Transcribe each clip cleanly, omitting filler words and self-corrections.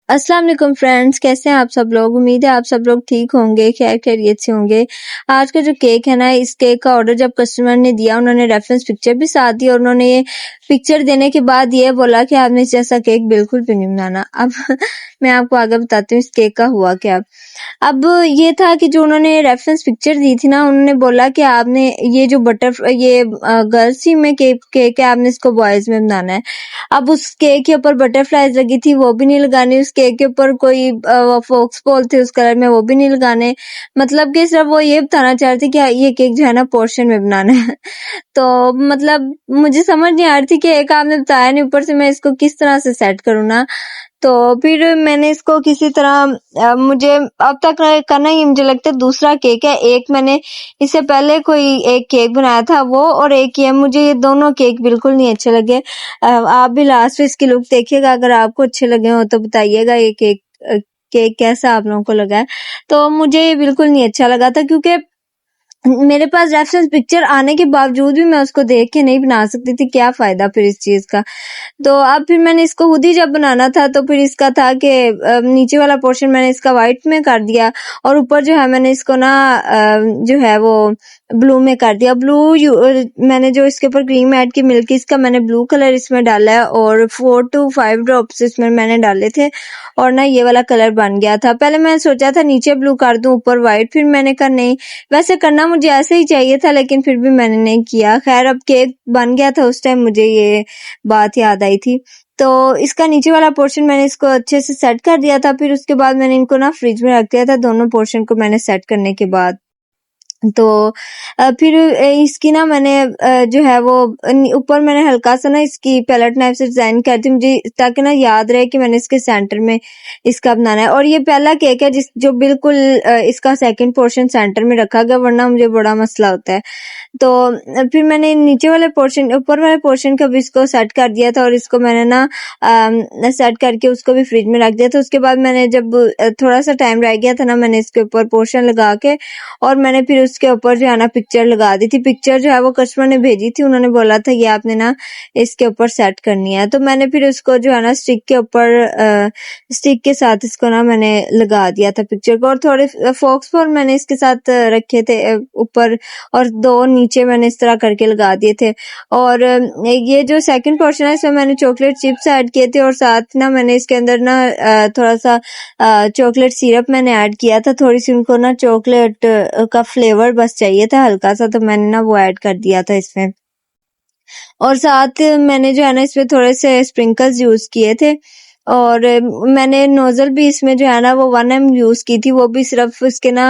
अस्सलाम वालेकुम फ्रेंड्स, कैसे हैं आप सब लोग। उम्मीद है आप सब लोग ठीक होंगे, खैर खैरियत से होंगे। आज का जो केक है ना, इस केक का ऑर्डर जब कस्टमर ने दिया, उन्होंने रेफरेंस पिक्चर भी साथ दी और उन्होंने ये पिक्चर देने के बाद ये बोला कि आपने इस जैसा केक बिल्कुल भी नहीं बनाना। अब मैं आपको आगे बताती हूँ इस केक का हुआ क्या। अब ये था कि जो उन्होंने रेफरेंस पिक्चर दी थी ना, उन्होंने बोला कि आपने ये जो गर्ल्स ही में केक है, आपने इसको बॉयज में बनाना है। अब उस केक के ऊपर बटरफ्लाईज लगी थी, वो भी नहीं लगानी। उस केक के ऊपर कोई फोक्स बॉल थे उस कलर में, वो भी नहीं लगाने। मतलब कि सिर्फ वो ये बताना चाह रही थी कि ये केक जो है ना पोर्शन में बनाना है। तो मतलब मुझे समझ नहीं आ रही थी कि एक आपने बताया नहीं, ऊपर से मैं इसको किस तरह से सेट करूँ ना। तो फिर मैंने इसको किसी तरह मुझे अब तक करना ही मुझे लगता है दूसरा केक है। एक मैंने इससे पहले कोई एक केक बनाया था वो, और एक ये, मुझे ये दोनों केक बिल्कुल नहीं अच्छे लगे। आप भी लास्ट में इसकी लुक देखिएगा, अगर आपको अच्छे लगे हो तो बताइएगा ये केक कैसा आप लोगों को लगा है। तो मुझे ये बिल्कुल नहीं अच्छा लगा था, क्योंकि मेरे पास रेफरेंस पिक्चर आने के बावजूद भी मैं उसको देख के नहीं बना सकती थी। क्या फायदा फिर इस चीज का। तो अब फिर मैंने इसको खुद ही जब बनाना था, तो फिर इसका था कि नीचे वाला पोर्शन मैंने इसका व्हाइट में कर दिया, और ऊपर जो है मैंने इसको ना जो है वो ब्लू में कर दिया। मैंने जो इसके ऊपर क्रीम ऐड की मिल्की, इसका मैंने ब्लू कलर इसमें डाला है, और 4 to 5 ड्रॉप्स इसमें मैंने डाले थे, और ना ये वाला कलर बन गया था। पहले मैंने सोचा था नीचे ब्लू कर दूं ऊपर व्हाइट, फिर मैंने कहा नहीं, वैसे करना मुझे ऐसे ही चाहिए था, लेकिन फिर भी मैंने नहीं किया। खैर अब केक बन गया था, उस टाइम मुझे ये बात याद आई थी। तो इसका नीचे वाला पोर्शन मैंने इसको अच्छे से सेट कर दिया था। फिर उसके बाद मैंने इनको ना फ्रिज में रख दिया था, दोनों पोर्शन को मैंने सेट करने के बाद। तो फिर इसकी ना मैंने जो है वो ऊपर मैंने हल्का सा ना इसकी पैलेट नाइफ से डिजाइन कर दी, मुझे ताकि ना याद रहे कि मैंने इसके सेंटर में इसका बनाना है। और ये पहला केक है जो बिल्कुल इसका सेकंड पोर्शन सेंटर में रखा गया, वरना मुझे बड़ा मसला होता है। तो फिर मैंने नीचे वाले पोर्शन ऊपर वाले पोर्शन का भी इसको सेट कर दिया था, और इसको मैंने ना सेट करके उसको भी फ्रिज में रख दिया था। उसके बाद मैंने जब थोड़ा सा टाइम रह गया था ना, मैंने इसके ऊपर पोर्शन लगा के, और मैंने फिर उसके ऊपर जो है ना पिक्चर लगा दी थी। पिक्चर जो है वो कस्टमर ने भेजी थी, उन्होंने बोला था ये आपने ना इसके ऊपर सेट करनी है। तो मैंने फिर उसको जो है ना स्टिक के ऊपर स्टिक के साथ इसको ना मैंने लगा दिया था पिक्चर को, और थोड़े फॉक्स बॉल मैंने इसके साथ रखे थे ऊपर, और 2 नीचे मैंने इस तरह करके लगा दिए थे। और ये जो सेकंड पोर्शन है इसमें मैंने चॉकलेट चिप्स ऐड किए थे, और साथ ना मैंने इसके अंदर ना थोड़ा सा चॉकलेट सिरप मैंने ऐड किया था। थोड़ी सी उनको ना चॉकलेट का फ्लेवर बस चाहिए था हल्का सा, तो मैंने ना वो ऐड कर दिया था इसमें। और साथ मैंने जो है ना इसमें थोड़े से स्प्रिंकल्स यूज किए थे, और मैंने नोजल भी इसमें जो है ना वो 1M यूज की थी, वो भी सिर्फ इसके ना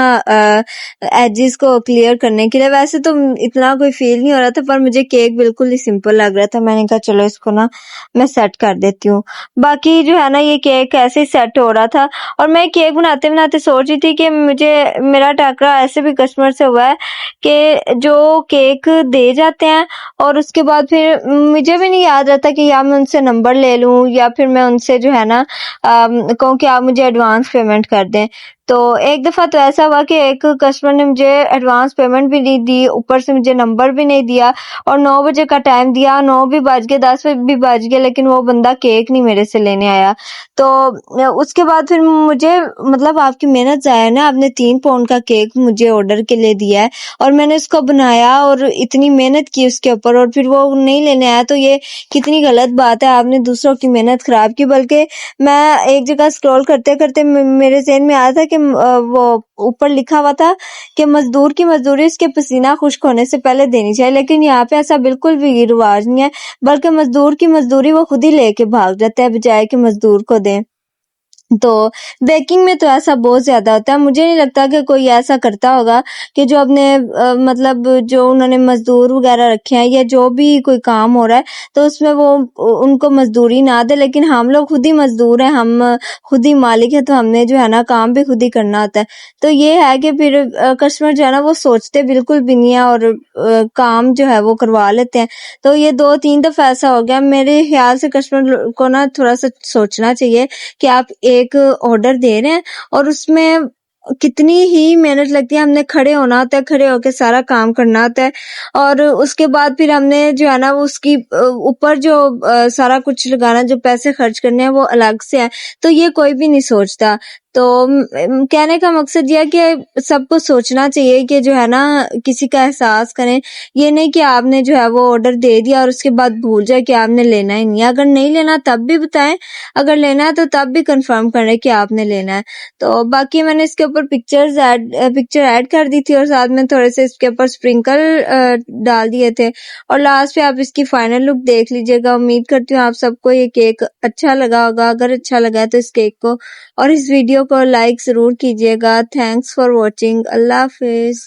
एजेस को क्लियर करने के लिए। वैसे तो इतना कोई फील नहीं हो रहा था, पर मुझे केक बिल्कुल ही सिंपल लग रहा था। मैंने कहा चलो इसको ना मैं सेट कर देती हूँ। बाकी जो है ना ये केक ऐसे ही सेट हो रहा था, और मैं केक बनाते बनाते सोच रही थी कि मेरा टकरा ऐसे भी कस्टमर से हुआ है कि जो केक दे जाते हैं, और उसके बाद फिर मुझे भी नहीं याद रहता कि या मैं उनसे नंबर ले लूं, या फिर मैं उनसे जो है ना कहूँ कि आप मुझे एडवांस पेमेंट कर दें। तो एक दफा तो ऐसा हुआ कि एक कस्टमर ने मुझे एडवांस पेमेंट भी नहीं दी, ऊपर से मुझे नंबर भी नहीं दिया, और 9 बजे का टाइम दिया, 9 भी बज गए, 10 भी बज गए, लेकिन वो बंदा केक नहीं मेरे से लेने आया। तो उसके बाद फिर मुझे मतलब आपकी मेहनत जाया है ना, आपने 3 पाउंड का केक मुझे ऑर्डर के लिए दिया है, और मैंने उसको बनाया और इतनी मेहनत की उसके ऊपर, और फिर वो नहीं लेने आया, तो ये कितनी गलत बात है। आपने दूसरों की मेहनत खराब की। बल्कि मैं एक जगह स्क्रॉल करते करते मेरे ज़हन में आया था कि वो ऊपर लिखा हुआ था कि मजदूर की मजदूरी उसके पसीना खुश्क होने से पहले देनी चाहिए, लेकिन यहाँ पे ऐसा बिल्कुल भी रिवाज नहीं है। बल्कि मजदूर की मजदूरी वो खुद ही लेके भाग जाता है, बजाय कि मजदूर को दें। तो बेकिंग में तो ऐसा बहुत ज्यादा होता है। मुझे नहीं लगता कि कोई ऐसा करता होगा कि जो अपने मतलब जो उन्होंने मजदूर वगैरह रखे हैं, या जो भी कोई काम हो रहा है तो उसमें वो उनको मजदूरी ना दे। लेकिन हम लोग खुद ही मजदूर हैं, हम खुद ही मालिक है, तो हमने जो है ना काम भी खुद ही करना होता है। तो ये है कि फिर कस्टमर जो है ना वो सोचते बिल्कुल भी नहीं है, और काम जो है वो करवा लेते हैं। तो ये 2-3 दफा ऐसा हो गया। मेरे ख्याल से कस्टमर को ना थोड़ा सा सोचना चाहिए कि आप एक ऑर्डर दे रहे हैं और उसमें कितनी ही मेहनत लगती है, हमने खड़े होना होता है, खड़े होकर सारा काम करना होता है और उसके बाद फिर हमने जो है ना वो उसकी ऊपर जो सारा कुछ लगाना, जो पैसे खर्च करने हैं वो अलग से है, तो ये कोई भी नहीं सोचता। तो कहने का मकसद ये है कि सबको सोचना चाहिए कि जो है ना किसी का एहसास करें, ये नहीं कि आपने जो है वो ऑर्डर दे दिया और उसके बाद भूल जाए कि आपने लेना ही नहीं है। अगर नहीं लेना तब भी बताएं, अगर लेना है तो तब भी कंफर्म करें कि आपने लेना है। तो बाकी मैंने इसके ऊपर पिक्चर ऐड कर दी थी और साथ में थोड़े से इसके ऊपर स्प्रिंकल डाल दिए थे और लास्ट पे आप इसकी फाइनल लुक देख लीजिएगा। उम्मीद करती हूँ आप सबको ये केक अच्छा लगा होगा। अगर अच्छा लगा है तो इस केक को और इस वीडियो को लाइक जरूर कीजिएगा। Thanks for watching. Allah Hafiz.